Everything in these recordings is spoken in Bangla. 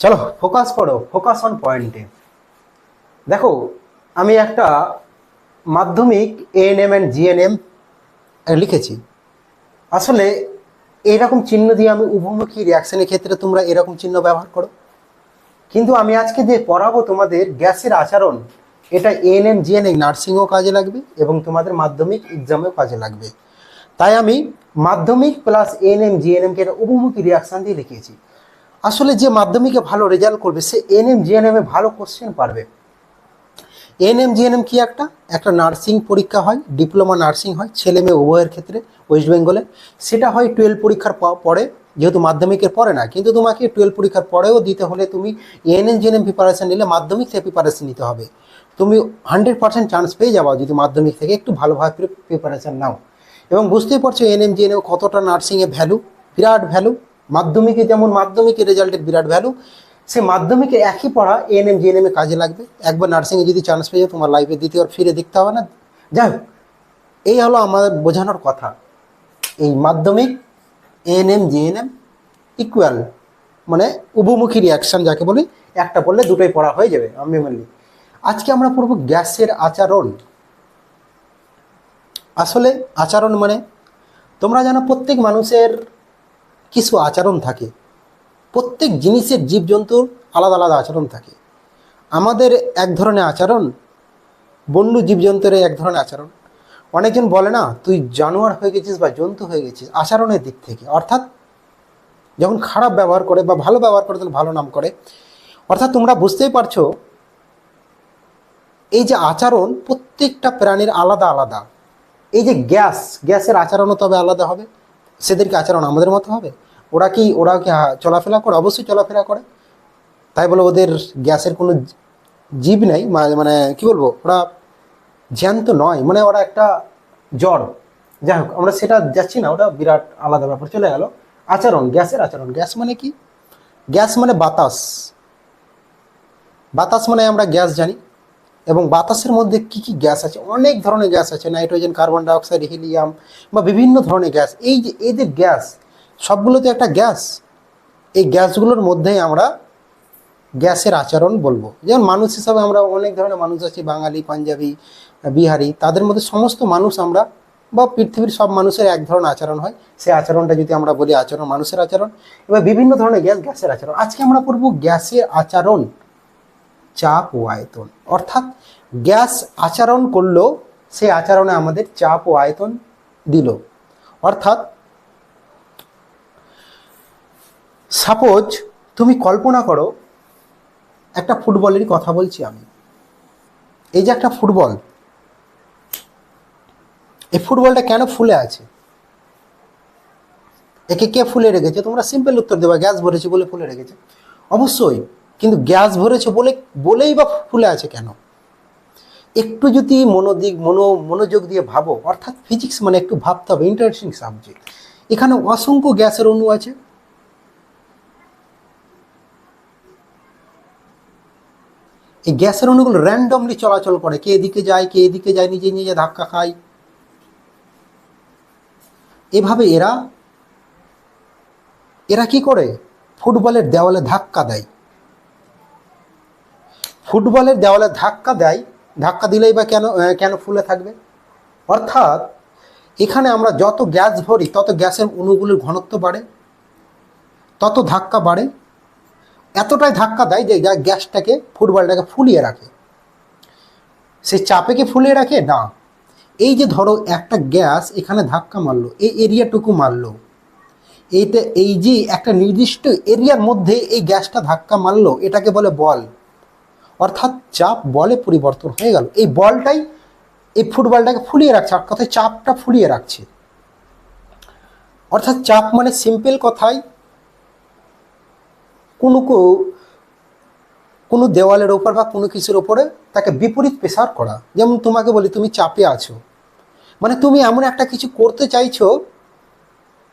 চলো ফোকাস করো, ফোকাস অন পয়েন্টে। দেখো, আমি একটা মাধ্যমিক এএনএম অ্যান্ড জিএনএম লিখেছি। আসলে এইরকম চিহ্ন দিয়ে আমি উভমুখী রিয়াকশনের ক্ষেত্রে তোমরা এরকম চিহ্ন ব্যবহার করো, কিন্তু আমি আজকে যে পড়াবো তোমাদের গ্যাসের আচরণ, এটা এএনএম জিএনএম নার্সিংও কাজে লাগবে এবং তোমাদের মাধ্যমিক এক্সামেও কাজে লাগবে। তাই আমি মাধ্যমিক প্লাস এএনএম জিএনএমকে একটা উভমুখী রিয়াকশান দিয়ে লিখিয়েছি। আসলে যে মাধ্যমিকে ভালো রেজাল্ট করবে সে এএনএম জিএনএম এ ভালো কোশ্চেন পারবে। এএনএম জিএনএম কি একটা একটা নার্সিং পরীক্ষা হয়, ডিপ্লোমা নার্সিং হয় ছেলে মেয়ে উভয়ের ক্ষেত্রে ওয়েস্ট বেঙ্গলে। সেটা হয় 12 পরীক্ষার পরে, যেহেতু মাধ্যমিকের পরে না, কিন্তু তোমাকে 12 পরীক্ষার পরেও দিতে হলে তুমি এএনএম জিএনএম প্রিপারেশন নিলে মাধ্যমিক থেকে প্রিপারেশন নিতে হবে। তুমি 100% চান্স পেয়ে যাবা যদি মাধ্যমিক থেকে একটু ভালোভাবে প্রিপারেশন নাও। এবং বুঝতেই পারছো এএনএম জিএনএম কতটা নার্সিংয়ে ভ্যালু, বিরাট ভ্যালু। মাধ্যমিকে যেমন মাধ্যমিকের রেজাল্টের বিরাট ভ্যালু, সে মাধ্যমিকে একই পড়া এএনএম জিএনএম এ কাজে লাগবে। একবার নার্সিংয়ে যদি চান্স পেয়ে যাও তোমার লাইফে দ্বিতীয়বার ফিরে দেখতে হবে না। যাই হোক, এই হলো আমাদের বোঝানোর কথা। এই মাধ্যমিক এএনএম জিএনএম ইকুয়াল, মানে উভমুখী রিয়াকশন যাকে বলি, একটা পড়লে দুটোই পড়া হয়ে যাবে আমি বলি। আজকে আমরা পড়ব গ্যাসের আচরণ। আসলে আচরণ মানে তোমরা জানো প্রত্যেক মানুষের কিছু আচরণ থাকে, প্রত্যেক জিনিসের জীবজন্তুর আলাদা আলাদা আচরণ থাকে। আমাদের এক ধরনের আচরণ, বন্য জীবজন্তুর এক ধরনের আচরণ। অনেকজন বলে না তুই জানোয়ার হয়ে গেছিস বা জন্তু হয়ে গেছিস আচরণের দিক থেকে, অর্থাৎ যখন খারাপ ব্যবহার করে বা ভালো ব্যবহার করে তাহলে ভালো নাম করে। অর্থাৎ তোমরা বুঝতেই পারছো এই যে আচরণ প্রত্যেকটা প্রাণীর আলাদা আলাদা। এই যে গ্যাসের আচরণও তবে আলাদা হবে, সেদেরকে আচরণ আমাদের মতো হবে? ওরা কি চলাফেরা করে? অবশ্যই চলাফেরা করে। তাই বলে ওদের গ্যাসের কোনো জীব নেই, মানে কি বলবো, ওরা জ্যান্ত নয়, মানে ওরা একটা জ্বর। যাই হোক, আমরা সেটা যাচ্ছি না, ওটা বিরাট আলাদা ব্যাপার চলে গেল। আচরণ, গ্যাসের আচরণ। গ্যাস মানে কি? গ্যাস মানে বাতাস। বাতাস মানে আমরা গ্যাস জানি। এবং বাতাসের মধ্যে কি কি গ্যাস আছে? অনেক ধরনের গ্যাস আছে, নাইট্রোজেন, কার্বন ডাইঅক্সাইড, হিলিয়াম বা বিভিন্ন ধরনের গ্যাস। এই যে এদের গ্যাস সবগুলো তো একটা গ্যাস। এই গ্যাসগুলোর মধ্যেই আমরা গ্যাসের আচরণ বলবো। যেমন মানুষ হিসাবে আমরা অনেক ধরনের মানুষ আছি, বাঙালি, পাঞ্জাবি, বিহারি, তাদের মধ্যে সমস্ত মানুষ আমরা বা পৃথিবীর সব মানুষের এক ধরনের আচরণ হয়। সেই আচরণটা যদি আমরা বলি আচরণ, মানুষের আচরণ। এবার বিভিন্ন ধরনের গ্যাসের আচরণ। আজকে আমরা পড়বো গ্যাসের আচরণ, চাপ ও আয়তন। অর্থাৎ গ্যাস আচরণ করলো, সেই আচরণে আমাদের চাপ ও আয়তন দিল। অর্থাৎ সাপোজ তুমি কল্পনা করো, একটা ফুটবলেরই কথা বলছি আমি। এই যে একটা ফুটবল, এই ফুটবলটা কেন ফুলে আছে? একে কে ফুলে রেখেছে? তোমরা সিম্পল উত্তর দেবা, গ্যাস ভরেছে বলে ফুলে রেখেছে। অবশ্যই, কিন্তু গ্যাস ভরেছে বলেই বা ফুলে আছে কেন? একটু যদি মনোযোগ দিয়ে ভাবো, অর্থাৎ ফিজিক্স মানে একটু ভাবতে হবে, ইন্টারেস্টিং সাবজেক্ট। এখানে অসংখ্য গ্যাসের অণু আছে। এই গ্যাসের অণুগুলো র্যান্ডমলি চলাচল করে, কে এদিকে যায় কে এদিকে যায়, নিজে নিজে ধাক্কা খায়। এভাবে এরা এরা কি করে? ফুটবলের দেওয়ালে ধাক্কা দেয়। ফুটবলের দেওয়ালে ধাক্কা দেয়, ধাক্কা দিলেই বা কেন কেন ফুলে থাকবে? অর্থাৎ এখানে আমরা যত গ্যাস ভরি তত গ্যাসের অণুগুলির ঘনত্ব বাড়ে, তত ধাক্কা বাড়ে। এতটাই ধাক্কা দেয় যে গ্যাসটাকে, ফুটবলটাকে ফুলিয়ে রাখে। সে চাপে কি ফুলিয়ে রাখে না। এই যে ধরো একটা গ্যাস এখানে ধাক্কা মারলো, এই এরিয়াটুকু মারলো, এই যে একটা নির্দিষ্ট এরিয়ার মধ্যে এই গ্যাসটা ধাক্কা মারলো, এটাকে বলে বল। অর্থাৎ চাপ বলে পরিবর্তন হয়ে গেল। এই বলটাই এই ফুটবলটাকে ফুলিয়ে রাখছে, আর কথায় চাপটা ফুলিয়ে রাখছে। অর্থাৎ চাপ মানে সিম্পল কথায় কোনো দেওয়ালের ওপর বা কোনো কিছুর ওপরে তাকে বিপরীত প্রেসার করা। যেমন তোমাকে বলি তুমি চাপে আছো, মানে তুমি এমন একটা কিছু করতে চাইছো,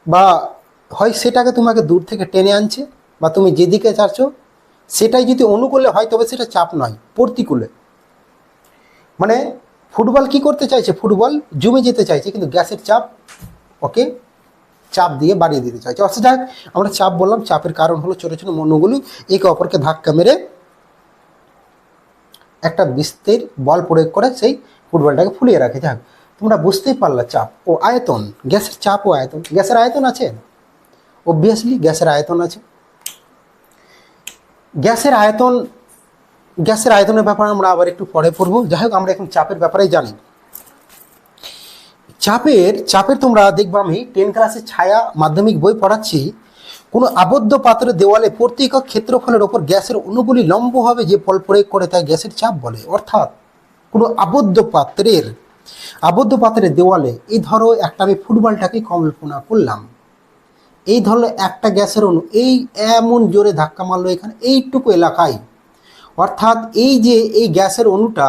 বা হয় সেটাকে তোমাকে দূর থেকে টেনে আনছে, বা তুমি যেদিকে চাচ্ছ সেটাই যদি অনুকূলে হয় তবে সেটা চাপ নয়, প্রতিকূলে। মানে ফুটবল কি করতে চাইছে? ফুটবল জমে যেতে চাইছে, কিন্তু গ্যাসের চাপ ওকে চাপ দিয়ে বাড়িয়ে দিতে চাইছে। অর্থাৎ যাক আমরা চাপ বললাম, চাপের কারণ হলো ছোটো ছোটো অণুগুলো একে অপরকে ধাক্কা মেরে একটা বিস্তীর বল প্রয়োগ করে সেই ফুটবলটাকে ফুলিয়ে রাখে। যাক তোমরা বুঝতেই পারলা চাপ ও আয়তন, গ্যাসের চাপ ও আয়তন। গ্যাসের আয়তন আছে, অবভিয়াসলি গ্যাসের আয়তন আছে। গ্যাসের আয়তনের ব্যাপারে আমরা আবার একটু পরে পড়বো। যাই হোক আমরা এখন চাপের ব্যাপারেই জানি। চাপের তোমরা দেখবো আমি 10 ক্লাসের ছায়া মাধ্যমিক বই পড়াচ্ছি, কোনো আবদ্ধ পাত্রের দেওয়ালে প্রতি একক ক্ষেত্রফলের ওপর গ্যাসের অণুগুলি লম্বভাবে যে বল প্রয়োগ করে তাই গ্যাসের চাপ বলে। অর্থাৎ কোনো আবদ্ধ পাত্রের দেওয়ালে, এই ধরো একটা আমি ফুটবলটাকে কল্পনা করলাম, এই ধরো একটা গ্যাসের অণু এই এমন জোরে ধাক্কা মারলো এখানে এইটুকু এলাকায়। অর্থাৎ এই যে এই গ্যাসের অণুটা,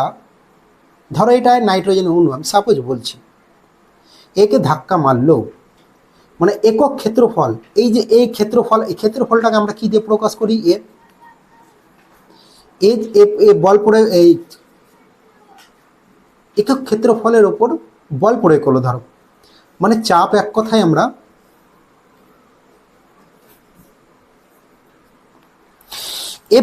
ধরো এটা নাইট্রোজেন অণু, আমি সাপোজ বলছি, একে ধাক্কা মারলো, মানে একক ক্ষেত্রফল, এই যে এই ক্ষেত্রফলটাকে আমরা কি দিয়ে প্রকাশ করি? এ বল প্রয়োগ, এই একক ক্ষেত্রফলের ওপর বল প্রয়োগ করলো ধরো, মানে চাপ এক কথায় আমরা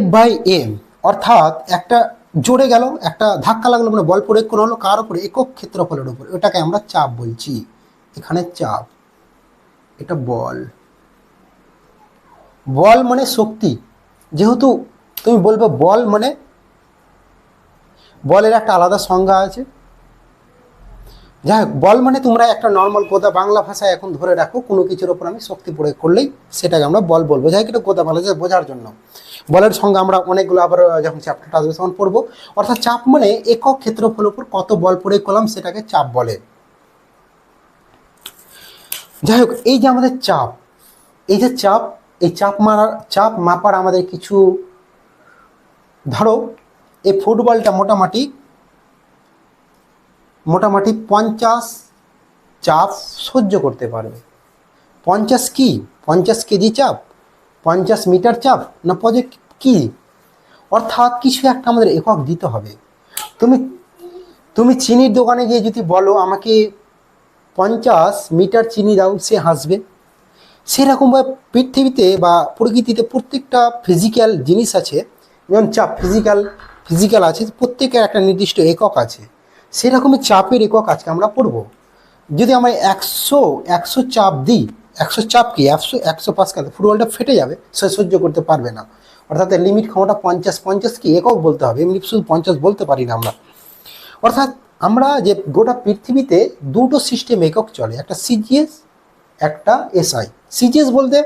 F/m, অর্থাৎ একটা জোরে গেল, একটা ধাক্কা লাগলো, মানে বল প্রয়োগ করা হলো কার উপরে? একক ক্ষেত্রফলের উপর, ওটাকে আমরা চাপ বলছি। এখানে চাপ, এটা বল মানে শক্তি। যেহেতু তুমি বলবে বল মানে, বলের একটা আলাদা সংজ্ঞা আছে। যাই হোক বল মানে তোমরা একটা নর্মাল গোদা বাংলা ভাষায় এখন ধরে রাখো, কোনো কিছুর ওপর আমি শক্তি প্রয়োগ করলেই সেটাকে আমরা বল বলবো। যাই হোক এটা গোদা বাংলা বোঝার জন্য। বলের সংজ্ঞা আমরা অনেকগুলো আবার যখন চ্যাপ্টারটা আসবে তখন পড়বো। অর্থাৎ চাপ মানে একক ক্ষেত্রফলের উপর কত বল প্রয়োগ করলাম সেটাকে চাপ বলে। যাই হোক এই যে আমাদের চাপ, এই যে চাপ, এই চাপ মাপার আমাদের কিছু, ধরো এই ফুটবলটা মোটামুটি 50 চাপ সহ্য করতে পারবে। 50 কেজি চাপ, 50 মিটার চাপ, না কি? অর্থাৎ কিছু একটা আমাদের একক দিতে হবে। তুমি চিনির দোকানে গিয়ে যদি বলো আমাকে 50 মিটার চিনি দাও, সে হাসবে। সেরকমভাবে পৃথিবীতে বা প্রকৃতিতে প্রত্যেকটা ফিজিক্যাল জিনিস আছে, যেমন চাপ ফিজিক্যাল আছে, প্রত্যেকের একটা নির্দিষ্ট একক আছে। সেরকমই চাপের একক আজকে আমরা পড়ব। যদি আমরা 100 চাপ দিই, 100 চাপ কি 100 পাস্কাল, ফুটবলটা ফেটে যাবে, সে সহ্য করতে পারবে না। অর্থাৎ লিমিট ক্ষমতা 50 কি একক বলতে হবে, এমনি শুধু 50 বলতে পারি না আমরা। অর্থাৎ আমরা যে গোটা পৃথিবীতে দুটো সিস্টেম একক চলে, একটা সিজিএস, একটা এসআই। সিজিএস বলতে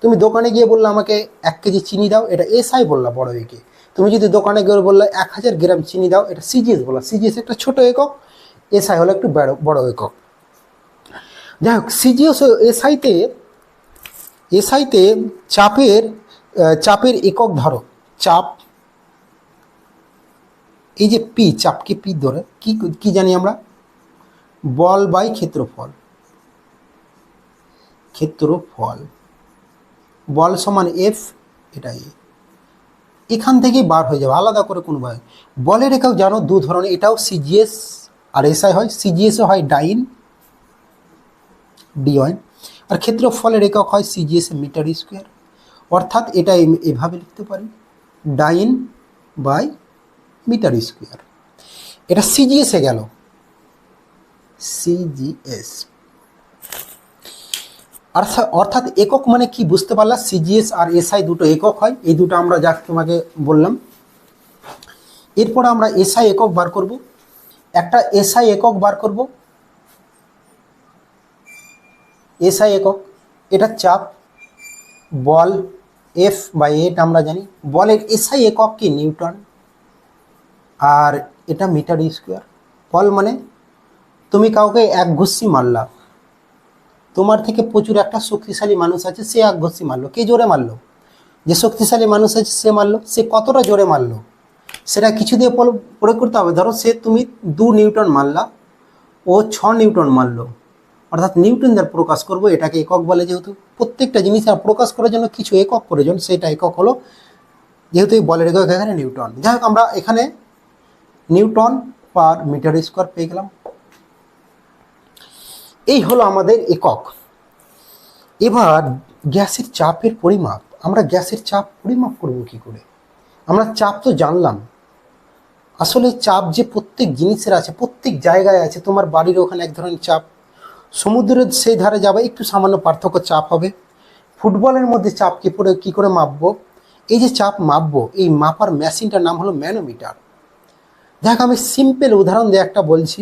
তুমি দোকানে গিয়ে বললে আমাকে 1 কেজি চিনি দাও, এটা এসআই বললা বড় একে। তুমি যদি দোকানে গিয়ে বললে 1000 গ্রাম চিনি দাও, এটা সিজিএস বললা। সিজিএস একটা ছোট একক, এসআই হলো একটু বড় একক। যাই হোক সিজিএস ও এসআইতে চাপের একক ধরো চাপ, এই যে পি, চাপকে পি ধরে কি জানি আমরা? বল বাই ক্ষেত্রফল। বল সমান এফ, এটা এখান থেকেই বার হয়ে যাবে, আলাদা করে কোনো ভাবে। বলের একক জানো দু ধরনের, এটাও সিজিএস আর এসআই হয়। সিজিএসও হয় ডাইন, D1, আর ক্ষেত্রফলের একক হয় সিজিএস মিটার স্কোয়ার। অর্থাৎ এটা এভাবে লিখতে পারি, ডাইন বাই মিটার স্কোয়ার। এটা সিজিএসে গেল, সিজিএস। অর্থাৎ একক মানে কি বুঝতে পারলা? সিজিএস আর এসআই দুটো একক হয়, এই দুটো আমরা যা তোমাকে বললাম। এরপর আমরা এসআই একক বার করব, একটা এসআই একক বার করব। এসআই একক, এটা চাপ, বল F/A আমরা জানি। বলের এসআই একক কি? নিউটন, আর এটা মিটার স্কোয়ার। বল মানে তুমি কাউকে এক ঘুষি মারলা, তোমার থেকে প্রচুর একটা শক্তিশালী মানুষ আছে, সে এক ঘুষি মারলো। কে জোরে মারলো? যে শক্তিশালী মানুষ আছে সে মারলো। সে কতটা জোরে মারলো সেটা কিছু দিয়ে প্রয়োগ করতে হবে। ধরো তুমি 2 নিউটন মারলা, ও 6 নিউটন মারলো। অর্থাৎ নিউটন দ্বারা প্রকাশ করব, এটাকে একক বলে। যেহেতু প্রত্যেকটা জিনিস প্রকাশ করার জন্য কিছু একক প্রয়োজন, সেটা একক হলো, যেহেতু এই বলের একক এখানে নিউটন। যাই হোক আমরা এখানে নিউটন পার মিটার স্কোয়ার পেয়ে গেলাম। এই হলো আমাদের একক। এবার গ্যাসের চাপের পরিমাপ, আমরা গ্যাসের চাপ পরিমাপ করব কি করে? আমরা চাপ তো জানলাম, আসলে চাপ যে প্রত্যেক জিনিসের আছে, প্রত্যেক জায়গায় আছে। তোমার বাড়ির ওখানে এক ধরনের চাপ, সমুদ্রের সেই ধারে যাবে একটু সামান্য পার্থক্য চাপ হবে। ফুটবলের মধ্যে চাপ কী করে মাপবো? এই যে চাপ মাপবো, এই মাপার মেশিনটার নাম হলো ম্যানোমিটার। দেখ, আমি সিম্পল উদাহরণ দিয়ে একটা বলছি।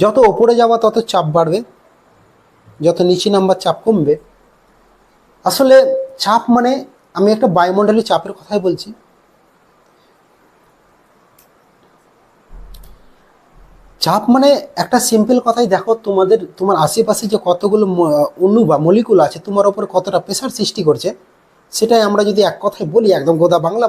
যত ওপরে যাওয়া তত চাপ বাড়বে, যত নিচে নামবার চাপ কমবে। আসলে চাপ মানে, আমি একটা বায়ুমণ্ডলীয় চাপের কথাই বলছি। চাপ মানে একটা সিম্পল কথাই, দেখো তোমার আশেপাশে যে কতগুলো অণু বা মলিকুল আছে, তোমার ওপর কতটা প্রেশার সৃষ্টি করছে, সেটাই আমরা যদি এক কথায় বলি, একদম গোদা বাংলা